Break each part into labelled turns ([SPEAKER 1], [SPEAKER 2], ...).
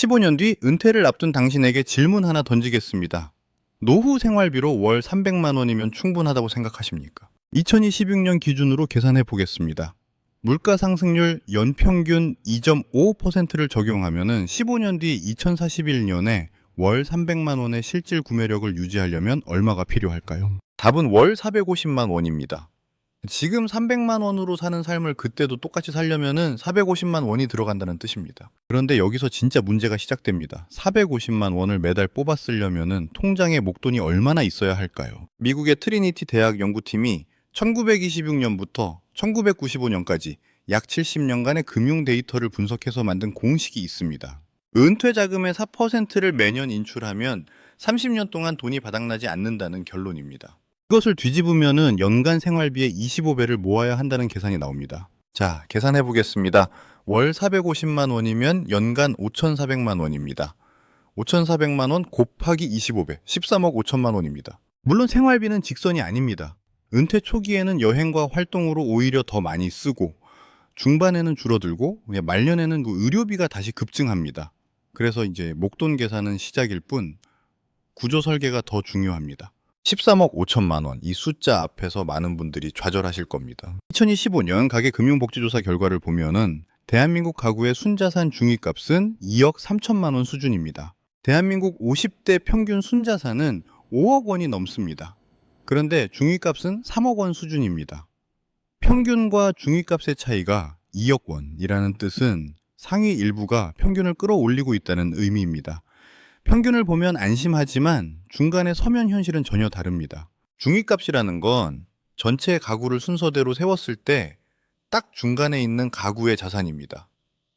[SPEAKER 1] 15년 뒤 은퇴를 앞둔 당신에게 질문 하나 던지겠습니다. 노후 생활비로 월 300만 원이면 충분하다고 생각하십니까? 2026년 기준으로 계산해 보겠습니다. 물가 상승률 연평균 2.55%를 적용하면 15년 뒤 2041년에 월 300만 원의 실질 구매력을 유지하려면 얼마가 필요할까요? 답은 월 450만 원입니다. 지금 300만 원으로 사는 삶을 그때도 똑같이 살려면은 450만 원이 들어간다는 뜻입니다. 그런데 여기서 진짜 문제가 시작됩니다. 450만 원을 매달 뽑아 쓰려면은 통장에 목돈이 얼마나 있어야 할까요? 미국의 트리니티 대학 연구팀이 1926년부터 1995년까지 약 70년간의 금융 데이터를 분석해서 만든 공식이 있습니다. 은퇴 자금의 4%를 매년 인출하면 30년 동안 돈이 바닥나지 않는다는 결론입니다. 이것을 뒤집으면은 연간 생활비의 25배를 모아야 한다는 계산이 나옵니다. 자, 계산해 보겠습니다. 월 450만 원이면 연간 5,400만 원입니다. 5,400만 원 곱하기 25배, 13억 5천만 원입니다. 물론 생활비는 직선이 아닙니다. 은퇴 초기에는 여행과 활동으로 오히려 더 많이 쓰고 중반에는 줄어들고 말년에는 의료비가 다시 급증합니다. 그래서 이제 목돈 계산은 시작일 뿐 구조 설계가 더 중요합니다. 13억 5천만 원, 이 숫자 앞에서 많은 분들이 좌절하실 겁니다. 2025년 가계금융복지조사 결과를 보면은 대한민국 가구의 순자산 중위값은 2억 3천만 원 수준입니다. 대한민국 50대 평균 순자산은 5억 원이 넘습니다. 그런데 중위값은 3억 원 수준입니다. 평균과 중위값의 차이가 2억 원이라는 뜻은 상위 일부가 평균을 끌어올리고 있다는 의미입니다. 평균을 보면 안심하지만 중간에 서면 현실은 전혀 다릅니다. 중위값이라는 건 전체 가구를 순서대로 세웠을 때 딱 중간에 있는 가구의 자산입니다.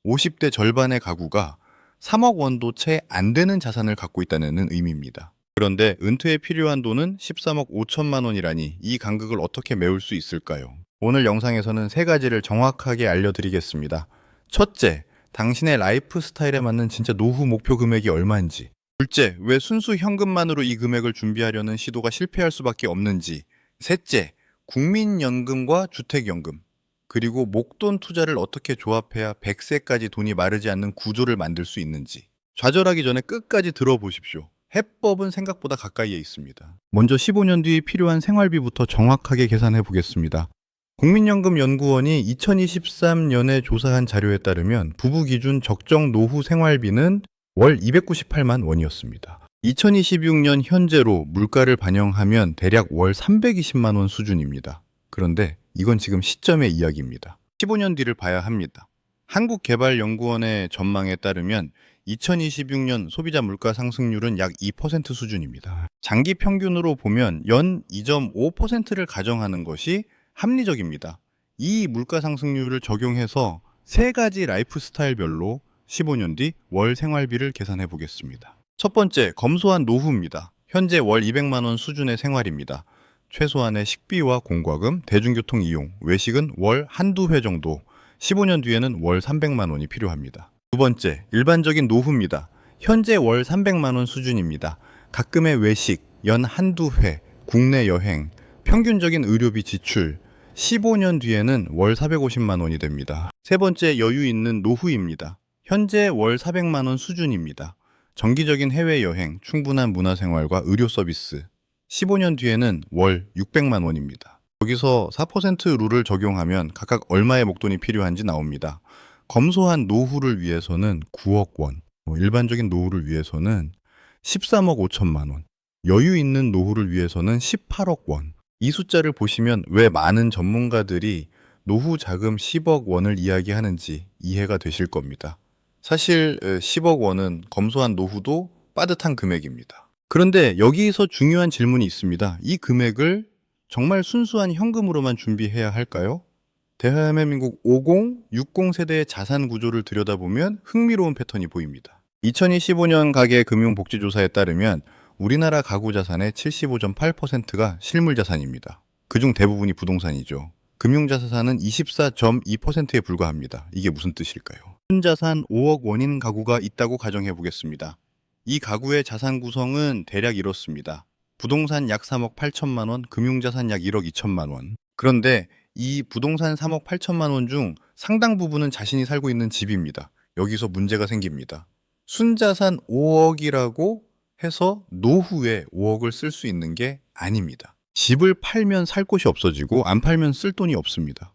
[SPEAKER 1] 50대 절반의 가구가 3억 원도 채 안 되는 자산을 갖고 있다는 의미입니다. 그런데 은퇴에 필요한 돈은 13억 5천만 원이라니 이 간극을 어떻게 메울 수 있을까요? 오늘 영상에서는 세 가지를 정확하게 알려드리겠습니다. 첫째, 당신의 라이프 스타일에 맞는 진짜 노후 목표 금액이 얼마인지. 둘째, 왜 순수 현금만으로 이 금액을 준비하려는 시도가 실패할 수밖에 없는지. 셋째, 국민연금과 주택연금, 그리고 목돈 투자를 어떻게 조합해야 100세까지 돈이 마르지 않는 구조를 만들 수 있는지. 좌절하기 전에 끝까지 들어보십시오. 해법은 생각보다 가까이에 있습니다. 먼저 15년 뒤 필요한 생활비부터 정확하게 계산해 보겠습니다. 국민연금연구원이 2023년에 조사한 자료에 따르면 부부 기준 적정 노후 생활비는 월 298만 원이었습니다. 2026년 현재로 물가를 반영하면 대략 월 320만 원 수준입니다. 그런데 이건 지금 시점의 이야기입니다. 15년 뒤를 봐야 합니다. 한국개발연구원의 전망에 따르면 2026년 소비자 물가 상승률은 약 2% 수준입니다. 장기 평균으로 보면 연 2.5%를 가정하는 것이 합리적입니다. 이 물가 상승률을 적용해서 세 가지 라이프 스타일별로 15년 뒤 월 생활비를 계산해 보겠습니다. 첫 번째, 검소한 노후입니다. 현재 월 200만 원 수준의 생활입니다. 최소한의 식비와 공과금, 대중교통 이용, 외식은 월 한두 회 정도, 15년 뒤에는 월 300만 원이 필요합니다. 두 번째, 일반적인 노후입니다. 현재 월 300만 원 수준입니다. 가끔의 외식, 연 한두 회, 국내 여행, 평균적인 의료비 지출, 15년 뒤에는 월 450만 원이 됩니다. 세 번째, 여유 있는 노후입니다. 현재 월 400만 원 수준입니다. 정기적인 해외여행, 충분한 문화생활과 의료 서비스, 15년 뒤에는 월 600만 원입니다. 여기서 4% 룰을 적용하면 각각 얼마의 목돈이 필요한지 나옵니다. 검소한 노후를 위해서는 9억 원, 일반적인 노후를 위해서는 13억 5천만 원, 여유 있는 노후를 위해서는 18억 원. 이 숫자를 보시면 왜 많은 전문가들이 노후 자금 10억 원을 이야기하는지 이해가 되실 겁니다. 사실 10억 원은 검소한 노후도 빠듯한 금액입니다. 그런데 여기서 중요한 질문이 있습니다. 이 금액을 정말 순수한 현금으로만 준비해야 할까요? 대한민국 50, 60 세대의 자산 구조를 들여다보면 흥미로운 패턴이 보입니다. 2025년 가계금융복지조사에 따르면 우리나라 가구 자산의 75.8%가 실물 자산입니다. 그중 대부분이 부동산이죠. 금융자산은 24.2%에 불과합니다. 이게 무슨 뜻일까요? 순자산 5억 원인 가구가 있다고 가정해 보겠습니다. 이 가구의 자산 구성은 대략 이렇습니다. 부동산 약 3억 8천만 원, 금융자산 약 1억 2천만 원. 그런데 이 부동산 3억 8천만 원 중 상당 부분은 자신이 살고 있는 집입니다. 여기서 문제가 생깁니다. 순자산 5억이라고 해서 노후에 5억을 쓸 수 있는 게 아닙니다. 집을 팔면 살 곳이 없어지고 안 팔면 쓸 돈이 없습니다.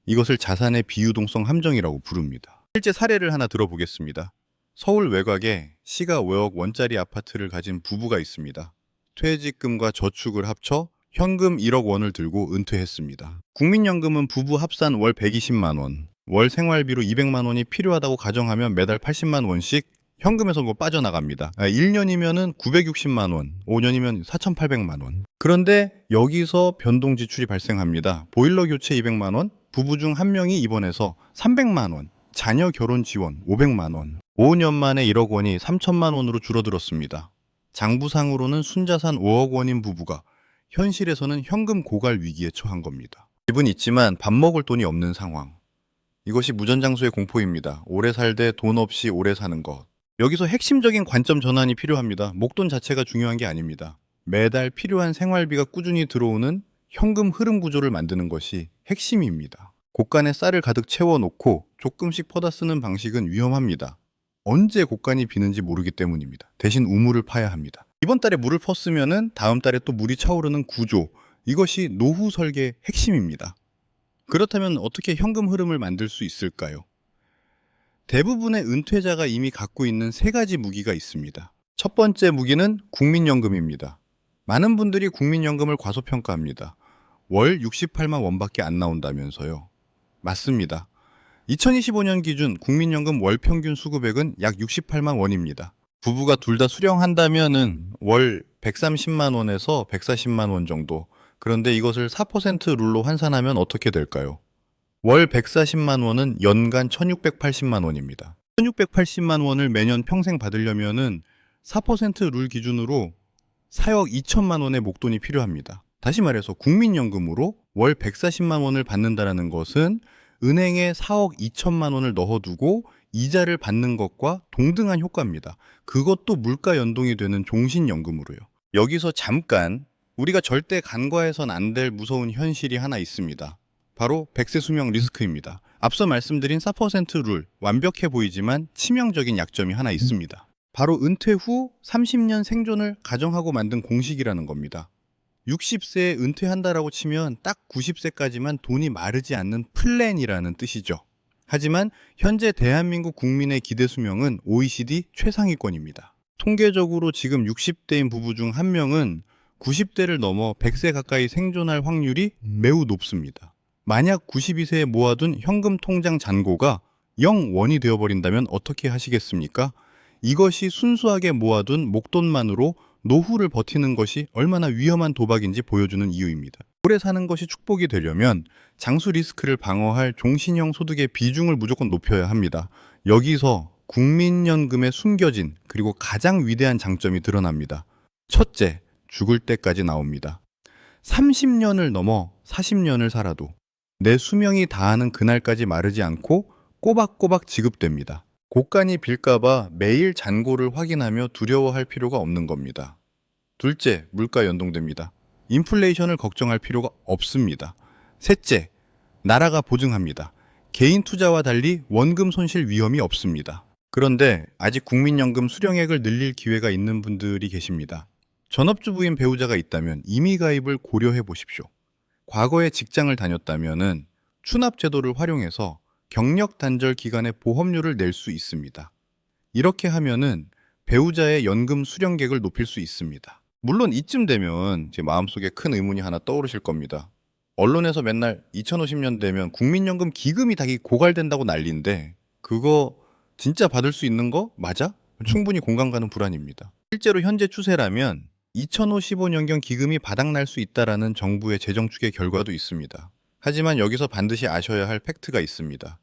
[SPEAKER 1] 이것을 자산의 비유동성 함정이라고 부릅니다. 실제 사례를 하나 들어보겠습니다. 서울 외곽에 시가 5억 원짜리 아파트를 가진 부부가 있습니다. 퇴직금과 저축을 합쳐 현금 1억 원을 들고 은퇴했습니다. 국민연금은 부부 합산 월 120만 원, 월 생활비로 200만 원이 필요하다고 가정하면 매달 80만 원씩 현금에서 빠져나갑니다. 1년이면은 960만 원, 5년이면 4,800만 원. 그런데 여기서 변동 지출이 발생합니다. 보일러 교체 200만 원, 부부 중 한 명이 입원해서 300만 원, 자녀 결혼 지원 500만 원. 5년 만에 1억 원이 3천만 원으로 줄어들었습니다. 장부상으로는 순자산 5억 원인 부부가 현실에서는 현금 고갈 위기에 처한 겁니다. 집은 있지만 밥 먹을 돈이 없는 상황. 이것이 무전장수의 공포입니다. 오래 살되 돈 없이 오래 사는 것. 여기서 핵심적인 관점 전환이 필요합니다. 목돈 자체가 중요한 게 아닙니다. 매달 필요한 생활비가 꾸준히 들어오는 현금 흐름 구조를 만드는 것이 핵심입니다. 곳간에 쌀을 가득 채워놓고 조금씩 퍼다 쓰는 방식은 위험합니다. 언제 곳간이 비는지 모르기 때문입니다. 대신 우물을 파야 합니다. 이번 달에 물을 펐으면 다음 달에 또 물이 차오르는 구조. 이것이 노후 설계의 핵심입니다. 그렇다면 어떻게 현금 흐름을 만들 수 있을까요? 대부분의 은퇴자가 이미 갖고 있는 세 가지 무기가 있습니다. 첫 번째 무기는 국민연금입니다. 많은 분들이 국민연금을 과소평가합니다. 월 68만 원밖에 안 나온다면서요. 맞습니다. 2025년 기준 국민연금 월 평균 수급액은 약 68만 원입니다. 부부가 둘 다 수령한다면은 월 130만 원에서 140만 원 정도. 그런데 이것을 4% 룰로 환산하면 어떻게 될까요? 월 140만 원은 연간 1680만 원입니다. 1680만 원을 매년 평생 받으려면은 4%룰 기준으로 4억 2천만 원의 목돈이 필요합니다. 다시 말해서 국민연금으로 월 140만 원을 받는다는 것은 은행에 4억 2천만 원을 넣어두고 이자를 받는 것과 동등한 효과입니다. 그것도 물가 연동이 되는 종신연금으로요. 여기서 잠깐 우리가 절대 간과해선 안 될 무서운 현실이 하나 있습니다. 바로 100세 수명 리스크입니다. 앞서 말씀드린 4% 룰, 완벽해 보이지만 치명적인 약점이 하나 있습니다. 바로 은퇴 후 30년 생존을 가정하고 만든 공식이라는 겁니다. 60세에 은퇴한다라고 치면 딱 90세까지만 돈이 마르지 않는 플랜이라는 뜻이죠. 하지만 현재 대한민국 국민의 기대 수명은 OECD 최상위권입니다. 통계적으로 지금 60대인 부부 중 한 명은 90대를 넘어 100세 가까이 생존할 확률이 매우 높습니다. 만약 92세에 모아둔 현금 통장 잔고가 0원이 되어버린다면 어떻게 하시겠습니까? 이것이 순수하게 모아둔 목돈만으로 노후를 버티는 것이 얼마나 위험한 도박인지 보여주는 이유입니다. 오래 사는 것이 축복이 되려면 장수 리스크를 방어할 종신형 소득의 비중을 무조건 높여야 합니다. 여기서 국민연금의 숨겨진 그리고 가장 위대한 장점이 드러납니다. 첫째, 죽을 때까지 나옵니다. 30년을 넘어 40년을 살아도 내 수명이 다하는 그날까지 마르지 않고 꼬박꼬박 지급됩니다. 곳간이 빌까봐 매일 잔고를 확인하며 두려워할 필요가 없는 겁니다. 둘째, 물가 연동됩니다. 인플레이션을 걱정할 필요가 없습니다. 셋째, 나라가 보증합니다. 개인 투자와 달리 원금 손실 위험이 없습니다. 그런데 아직 국민연금 수령액을 늘릴 기회가 있는 분들이 계십니다. 전업주부인 배우자가 있다면 임의 가입을 고려해 보십시오. 과거에 직장을 다녔다면 추납 제도를 활용해서 경력 단절 기간에 보험료를 낼 수 있습니다. 이렇게 하면은 배우자의 연금 수령액을 높일 수 있습니다. 물론 이쯤 되면 제 마음속에 큰 의문이 하나 떠오르실 겁니다. 언론에서 맨날 2050년 되면 국민연금 기금이 다 고갈된다고 난리인데 그거 진짜 받을 수 있는 거 맞아? 충분히 공감 가는 불안입니다. 실제로 현재 추세라면 2055년경 기금이 바닥날 수 있다라는 정부의 재정 추계 결과도 있습니다. 하지만 여기서 반드시 아셔야 할 팩트가 있습니다.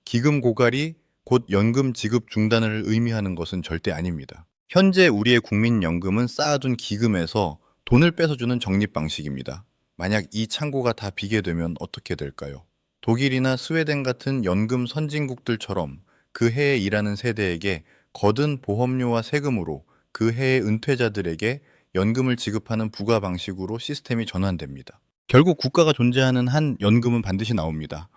[SPEAKER 1] 기금 고갈이 곧 연금 지급 중단을 의미하는 것은 절대 아닙니다. 현재 우리의 국민연금은 쌓아둔 기금에서 돈을 뺏어주는 적립 방식입니다. 만약 이 창고가 다 비게 되면 어떻게 될까요? 독일이나 스웨덴 같은 연금 선진국들처럼 그 해에 일하는 세대에게 거둔 보험료와 세금으로 그 해의 은퇴자들에게 연금을 지급하는 부과 방식으로 시스템이 전환됩니다. 결국 국가가 존재하는 한 연금은 반드시 나옵니다.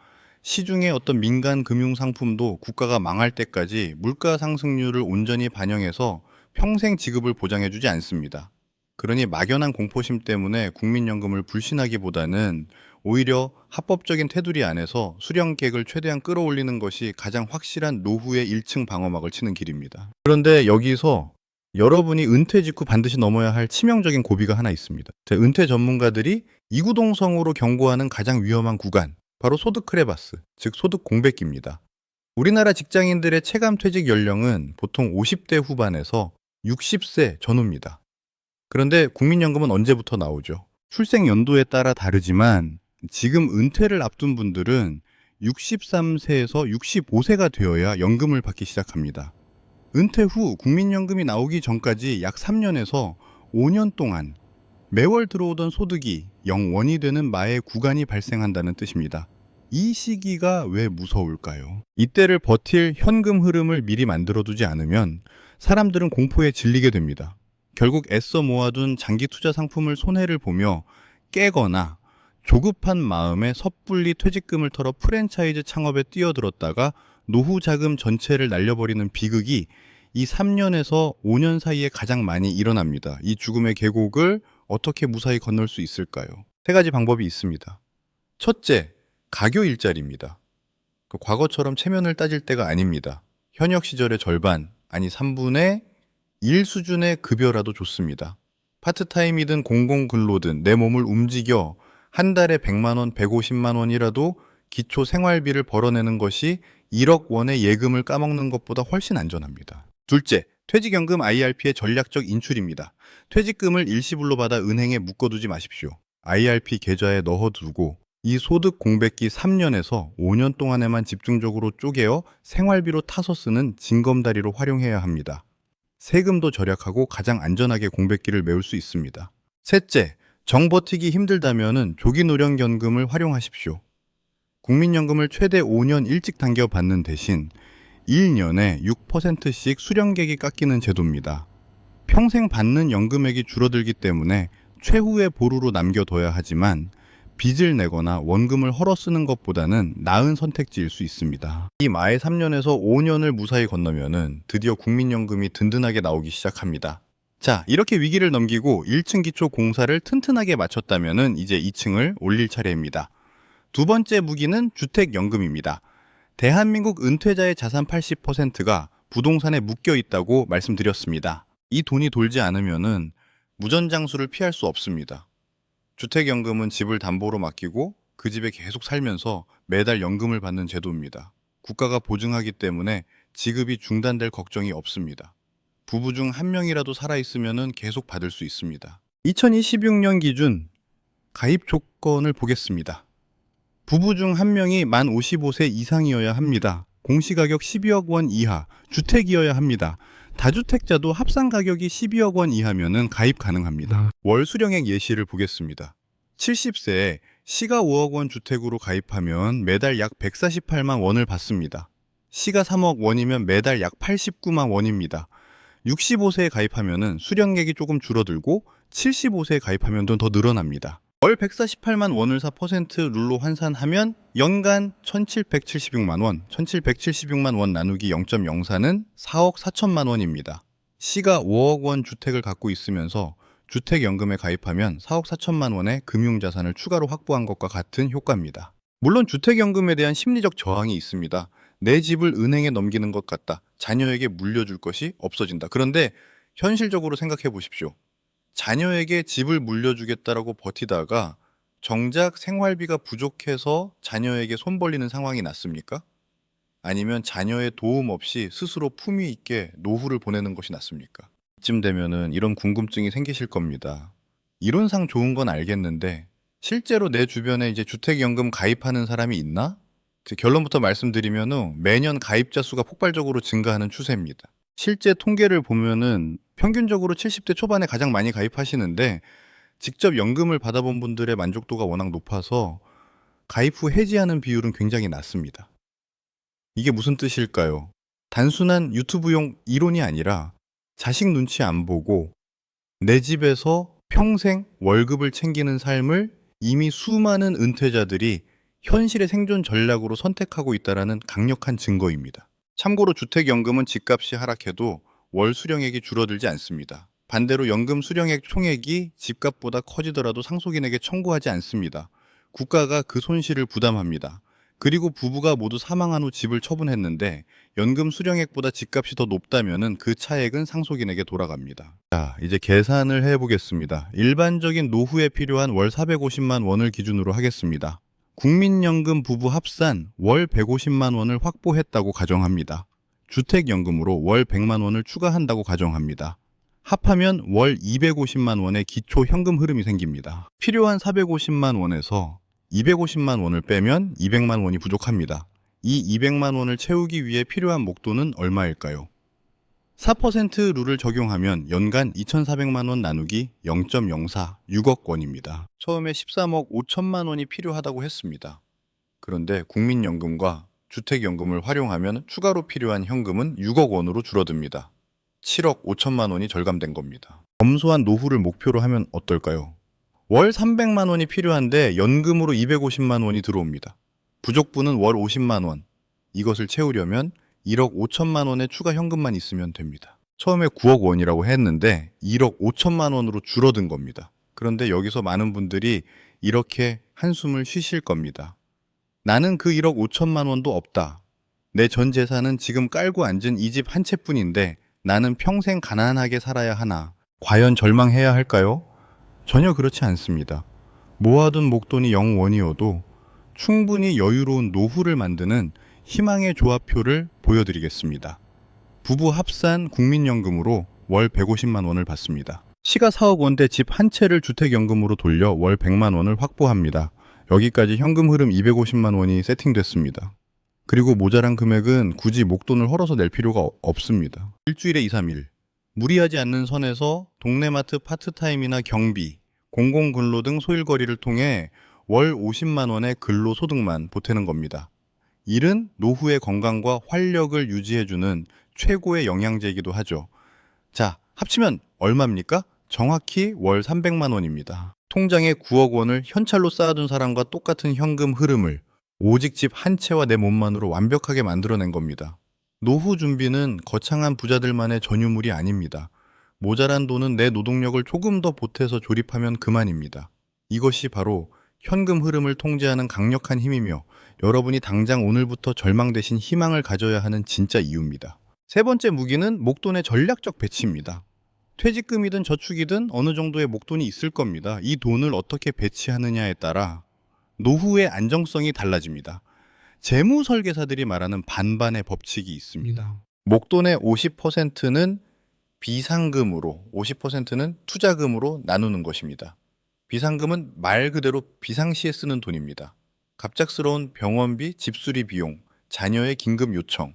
[SPEAKER 1] 시중의 어떤 민간 금융 상품도 국가가 망할 때까지 물가 상승률을 온전히 반영해서 평생 지급을 보장해주지 않습니다. 그러니 막연한 공포심 때문에 국민연금을 불신하기보다는 오히려 합법적인 테두리 안에서 수령객을 최대한 끌어올리는 것이 가장 확실한 노후의 1층 방어막을 치는 길입니다. 그런데 여기서 여러분이 은퇴 직후 반드시 넘어야 할 치명적인 고비가 하나 있습니다. 은퇴 전문가들이 이구동성으로 경고하는 가장 위험한 구간, 바로 소득 크레바스, 즉 소득 공백기입니다. 우리나라 직장인들의 체감 퇴직 연령은 보통 50대 후반에서 60세 전후입니다. 그런데 국민연금은 언제부터 나오죠? 출생 연도에 따라 다르지만 지금 은퇴를 앞둔 분들은 63세에서 65세가 되어야 연금을 받기 시작합니다. 은퇴 후 국민연금이 나오기 전까지 약 3년에서 5년 동안 매월 들어오던 소득이 0원이 되는 마의 구간이 발생한다는 뜻입니다. 이 시기가 왜 무서울까요? 이때를 버틸 현금 흐름을 미리 만들어두지 않으면 사람들은 공포에 질리게 됩니다. 결국 애써 모아둔 장기 투자 상품을 손해를 보며 깨거나 조급한 마음에 섣불리 퇴직금을 털어 프랜차이즈 창업에 뛰어들었다가 노후 자금 전체를 날려버리는 비극이 이 3년에서 5년 사이에 가장 많이 일어납니다. 이 죽음의 계곡을 어떻게 무사히 건널 수 있을까요? 3가지 방법이 있습니다. 첫째, 가교 일자리입니다. 과거처럼 체면을 따질 때가 아닙니다. 현역 시절의 절반, 아니 3분의 1 수준의 급여라도 좋습니다. 파트타임이든 공공근로든 내 몸을 움직여 한 달에 100만 원, 150만 원이라도 기초 생활비를 벌어내는 것이 1억 원의 예금을 까먹는 것보다 훨씬 안전합니다. 둘째, 퇴직연금 IRP의 전략적 인출입니다. 퇴직금을 일시불로 받아 은행에 묶어두지 마십시오. IRP 계좌에 넣어두고 이 소득 공백기 3년에서 5년 동안에만 집중적으로 쪼개어 생활비로 타서 쓰는 징검다리로 활용해야 합니다. 세금도 절약하고 가장 안전하게 공백기를 메울 수 있습니다. 셋째, 정 버티기 힘들다면 조기노령연금을 활용하십시오. 국민연금을 최대 5년 일찍 당겨 받는 대신 1년에 6%씩 수령객이 깎이는 제도입니다. 평생 받는 연금액이 줄어들기 때문에 최후의 보루로 남겨둬야 하지만 빚을 내거나 원금을 헐어 쓰는 것보다는 나은 선택지일 수 있습니다. 이 마의 3년에서 5년을 무사히 건너면은 드디어 국민연금이 든든하게 나오기 시작합니다. 자, 이렇게 위기를 넘기고 1층 기초 공사를 튼튼하게 마쳤다면은 이제 2층을 올릴 차례입니다. 두 번째 무기는 주택연금입니다. 대한민국 은퇴자의 자산 80%가 부동산에 묶여 있다고 말씀드렸습니다. 이 돈이 돌지 않으면은 무전장수를 피할 수 없습니다. 주택연금은 집을 담보로 맡기고 그 집에 계속 살면서 매달 연금을 받는 제도입니다. 국가가 보증하기 때문에 지급이 중단될 걱정이 없습니다. 부부 중 한 명이라도 살아있으면 계속 받을 수 있습니다. 2026년 기준 가입 조건을 보겠습니다. 부부 중 한 명이 만 55세 이상이어야 합니다. 공시가격 12억 원 이하, 주택이어야 합니다. 다주택자도 합산 가격이 12억 원 이하면은 가입 가능합니다. 월 수령액 예시를 보겠습니다. 70세에 시가 5억 원 주택으로 가입하면 매달 약 148만 원을 받습니다. 시가 3억 원이면 매달 약 89만 원입니다. 65세에 가입하면은 수령액이 조금 줄어들고 75세에 가입하면 더 늘어납니다. 월 148만 원을 사 퍼센트 룰로 환산하면 연간 1776만 원, 1776만 원 나누기 0.04는 4억 4천만 원입니다. 시가 5억 원 주택을 갖고 있으면서 주택연금에 가입하면 4억 4천만 원의 금융자산을 추가로 확보한 것과 같은 효과입니다. 물론 주택연금에 대한 심리적 저항이 있습니다. 내 집을 은행에 넘기는 것 같다. 자녀에게 물려줄 것이 없어진다. 그런데 현실적으로 생각해 보십시오. 자녀에게 집을 물려주겠다라고 버티다가 정작 생활비가 부족해서 자녀에게 손 벌리는 상황이 났습니까? 아니면 자녀의 도움 없이 스스로 품위 있게 노후를 보내는 것이 낫습니까? 이쯤 되면은 이런 궁금증이 생기실 겁니다. 이론상 좋은 건 알겠는데 실제로 내 주변에 이제 주택연금 가입하는 사람이 있나? 결론부터 말씀드리면은 매년 가입자 수가 폭발적으로 증가하는 추세입니다. 실제 통계를 보면은 평균적으로 70대 초반에 가장 많이 가입하시는데 직접 연금을 받아본 분들의 만족도가 워낙 높아서 가입 후 해지하는 비율은 굉장히 낮습니다. 이게 무슨 뜻일까요? 단순한 유튜브용 이론이 아니라 자식 눈치 안 보고 내 집에서 평생 월급을 챙기는 삶을 이미 수많은 은퇴자들이 현실의 생존 전략으로 선택하고 있다는 강력한 증거입니다. 참고로 주택연금은 집값이 하락해도 월 수령액이 줄어들지 않습니다. 반대로 연금 수령액 총액이 집값보다 커지더라도 상속인에게 청구하지 않습니다. 국가가 그 손실을 부담합니다. 그리고 부부가 모두 사망한 후 집을 처분했는데 연금 수령액보다 집값이 더 높다면 그 차액은 상속인에게 돌아갑니다. 자, 이제 계산을 해보겠습니다. 일반적인 노후에 필요한 월 450만 원을 기준으로 하겠습니다. 국민연금 부부 합산 월 150만 원을 확보했다고 가정합니다. 주택연금으로 월 100만 원을 추가한다고 가정합니다. 합하면 월 250만 원의 기초 현금 흐름이 생깁니다. 필요한 450만 원에서 250만 원을 빼면 200만 원이 부족합니다. 이 200만 원을 채우기 위해 필요한 목돈은 얼마일까요? 4% 룰을 적용하면 연간 2,400만 원 나누기 0.04, 6억 원입니다. 처음에 13억 5천만 원이 필요하다고 했습니다. 그런데 국민연금과 주택연금을 활용하면 추가로 필요한 현금은 6억 원으로 줄어듭니다. 7억 5천만 원이 절감된 겁니다. 검소한 노후를 목표로 하면 어떨까요? 월 300만 원이 필요한데 연금으로 250만 원이 들어옵니다. 부족분은 월 50만 원. 이것을 채우려면 1억 5천만 원의 추가 현금만 있으면 됩니다. 처음에 9억 원이라고 했는데 1억 5천만 원으로 줄어든 겁니다. 그런데 여기서 많은 분들이 이렇게 한숨을 쉬실 겁니다. 나는 그 1억 5천만 원도 없다. 내 전 재산은 지금 깔고 앉은 이 집 한 채뿐인데 나는 평생 가난하게 살아야 하나. 과연 절망해야 할까요? 전혀 그렇지 않습니다. 모아둔 목돈이 0원이어도 충분히 여유로운 노후를 만드는 희망의 조합표를 보여드리겠습니다. 부부 합산 국민연금으로 월 150만 원을 받습니다. 시가 4억 원대 집 한 채를 주택연금으로 돌려 월 100만 원을 확보합니다. 여기까지 현금 흐름 250만 원이 세팅됐습니다. 그리고 모자란 금액은 굳이 목돈을 헐어서 낼 필요가 없습니다. 일주일에 2, 3일. 무리하지 않는 선에서 동네마트 파트타임이나 경비, 공공근로 등 소일거리를 통해 월 50만 원의 근로소득만 보태는 겁니다. 일은 노후의 건강과 활력을 유지해주는 최고의 영양제이기도 하죠. 자, 합치면 얼마입니까? 정확히 월 300만 원입니다. 통장에 9억 원을 현찰로 쌓아둔 사람과 똑같은 현금 흐름을 오직 집 한 채와 내 몸만으로 완벽하게 만들어낸 겁니다. 노후 준비는 거창한 부자들만의 전유물이 아닙니다. 모자란 돈은 내 노동력을 조금 더 보태서 조립하면 그만입니다. 이것이 바로 현금 흐름을 통제하는 강력한 힘이며 여러분이 당장 오늘부터 절망 대신 희망을 가져야 하는 진짜 이유입니다. 세 번째 무기는 목돈의 전략적 배치입니다. 퇴직금이든 저축이든 어느 정도의 목돈이 있을 겁니다. 이 돈을 어떻게 배치하느냐에 따라 노후의 안정성이 달라집니다. 재무 설계사들이 말하는 반반의 법칙이 있습니다. 목돈의 50%는 비상금으로, 50%는 투자금으로 나누는 것입니다. 비상금은 말 그대로 비상시에 쓰는 돈입니다. 갑작스러운 병원비, 집수리 비용, 자녀의 긴급 요청,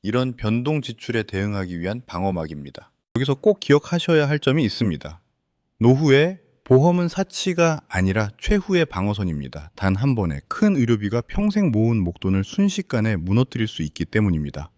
[SPEAKER 1] 이런 변동 지출에 대응하기 위한 방어막입니다. 여기서 꼭 기억하셔야 할 점이 있습니다. 노후에 보험은 사치가 아니라 최후의 방어선입니다. 단 한 번에 큰 의료비가 평생 모은 목돈을 순식간에 무너뜨릴 수 있기 때문입니다.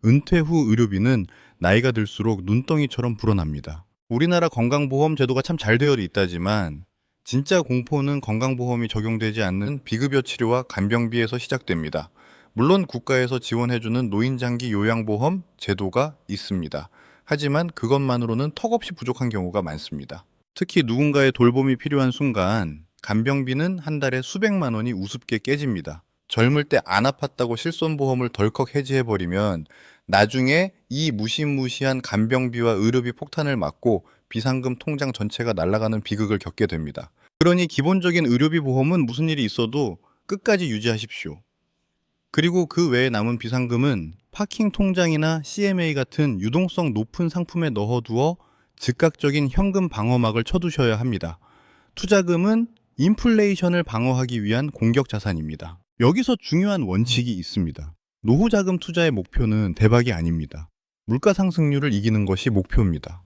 [SPEAKER 1] 은퇴 후 의료비는 나이가 들수록 눈덩이처럼 불어납니다. 우리나라 건강보험 제도가 참 잘 되어 있다지만 진짜 공포는 건강보험이 적용되지 않는 비급여 치료와 간병비에서 시작됩니다. 물론 국가에서 지원해주는 노인장기 요양보험 제도가 있습니다. 하지만 그것만으로는 턱없이 부족한 경우가 많습니다. 특히 누군가의 돌봄이 필요한 순간 간병비는 한 달에 수백만 원이 우습게 깨집니다. 젊을 때 안 아팠다고 실손보험을 덜컥 해지해버리면 나중에 이 무시무시한 간병비와 의료비 폭탄을 맞고 비상금 통장 전체가 날아가는 비극을 겪게 됩니다. 그러니 기본적인 의료비 보험은 무슨 일이 있어도 끝까지 유지하십시오. 그리고 그 외에 남은 비상금은 파킹 통장이나 CMA 같은 유동성 높은 상품에 넣어두어 즉각적인 현금 방어막을 쳐두셔야 합니다. 투자금은 인플레이션을 방어하기 위한 공격 자산입니다. 여기서 중요한 원칙이 있습니다. 노후자금 투자의 목표는 대박이 아닙니다. 물가 상승률을 이기는 것이 목표입니다.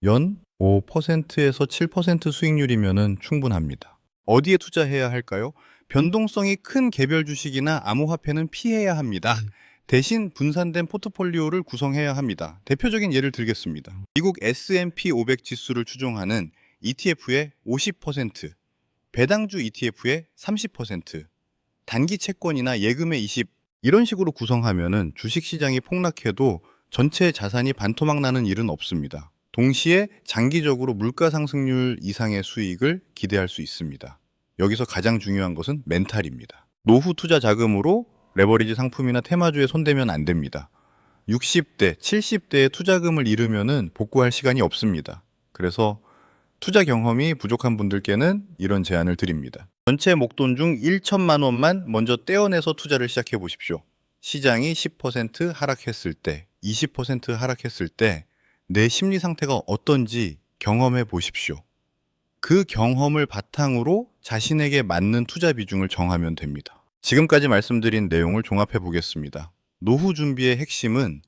[SPEAKER 1] 연 5%에서 7% 수익률이면 충분합니다. 어디에 투자해야 할까요? 변동성이 큰 개별 주식이나 암호화폐는 피해야 합니다. 대신 분산된 포트폴리오를 구성해야 합니다. 대표적인 예를 들겠습니다. 미국 S&P 500 지수를 추종하는 ETF의 50%, 배당주 ETF의 30%, 단기 채권이나 예금의 20 이런 식으로 구성하면은 주식 시장이 폭락해도 전체 자산이 반토막 나는 일은 없습니다. 동시에 장기적으로 물가 상승률 이상의 수익을 기대할 수 있습니다. 여기서 가장 중요한 것은 멘탈입니다. 노후 투자 자금으로 레버리지 상품이나 테마주에 손대면 안 됩니다. 60대, 70대의 투자금을 잃으면은 복구할 시간이 없습니다. 그래서 투자 경험이 부족한 분들께는 이런 제안을 드립니다. 전체 목돈 중 1천만 원만 먼저 떼어내서 투자를 시작해 보십시오. 시장이 10% 하락했을 때, 20% 하락했을 때 내 심리 상태가 어떤지 경험해 보십시오. 그 경험을 바탕으로 자신에게 맞는 투자 비중을 정하면 됩니다. 지금까지 말씀드린 내용을 종합해 보겠습니다. 노후 준비의 핵심은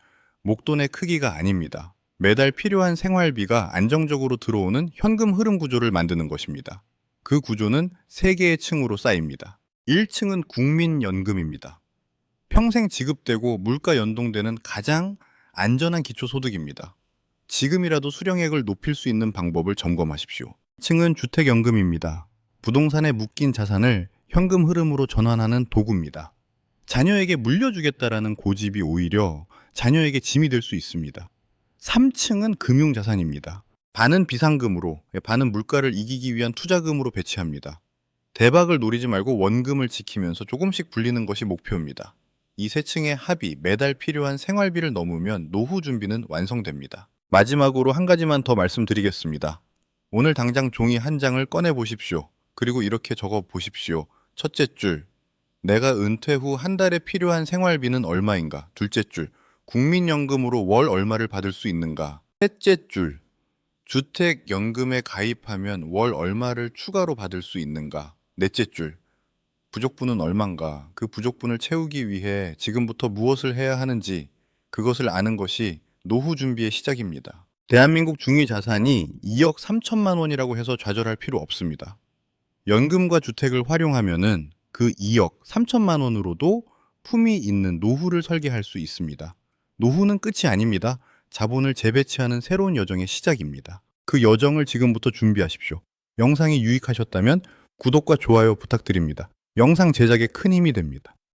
[SPEAKER 1] 목돈의 크기가 아닙니다. 매달 필요한 생활비가 안정적으로 들어오는 현금 흐름 구조를 만드는 것입니다. 그 구조는 3개의 층으로 쌓입니다. 1층은 국민연금입니다. 평생 지급되고 물가 연동되는 가장 안전한 기초소득입니다. 지금이라도 수령액을 높일 수 있는 방법을 점검하십시오. 2층은 주택연금입니다. 부동산에 묶인 자산을 현금 흐름으로 전환하는 도구입니다. 자녀에게 물려주겠다라는 고집이 오히려 자녀에게 짐이 될 수 있습니다. 3층은 금융자산입니다. 반은 비상금으로, 반은 물가를 이기기 위한 투자금으로 배치합니다. 대박을 노리지 말고 원금을 지키면서 조금씩 불리는 것이 목표입니다. 이 3층의 합이 매달 필요한 생활비를 넘으면 노후 준비는 완성됩니다. 마지막으로 한 가지만 더 말씀드리겠습니다. 오늘 당장 종이 한 장을 꺼내 보십시오. 그리고 이렇게 적어 보십시오. 첫째 줄, 내가 은퇴 후 한 달에 필요한 생활비는 얼마인가? 둘째 줄, 국민연금으로 월 얼마를 받을 수 있는가? 셋째 줄, 주택연금에 가입하면 월 얼마를 추가로 받을 수 있는가? 넷째 줄, 부족분은 얼만가? 그 부족분을 채우기 위해 지금부터 무엇을 해야 하는지 그것을 아는 것이 노후 준비의 시작입니다. 대한민국 중위 자산이 2억 3천만 원이라고 해서 좌절할 필요 없습니다. 연금과 주택을 활용하면은 그 2억 3천만 원으로도 품위 있는 노후를 설계할 수 있습니다. 노후는 끝이 아닙니다. 자본을 재배치하는 새로운 여정의 시작입니다. 그 여정을 지금부터 준비하십시오. 영상이 유익하셨다면 구독과 좋아요 부탁드립니다. 영상 제작에 큰 힘이 됩니다.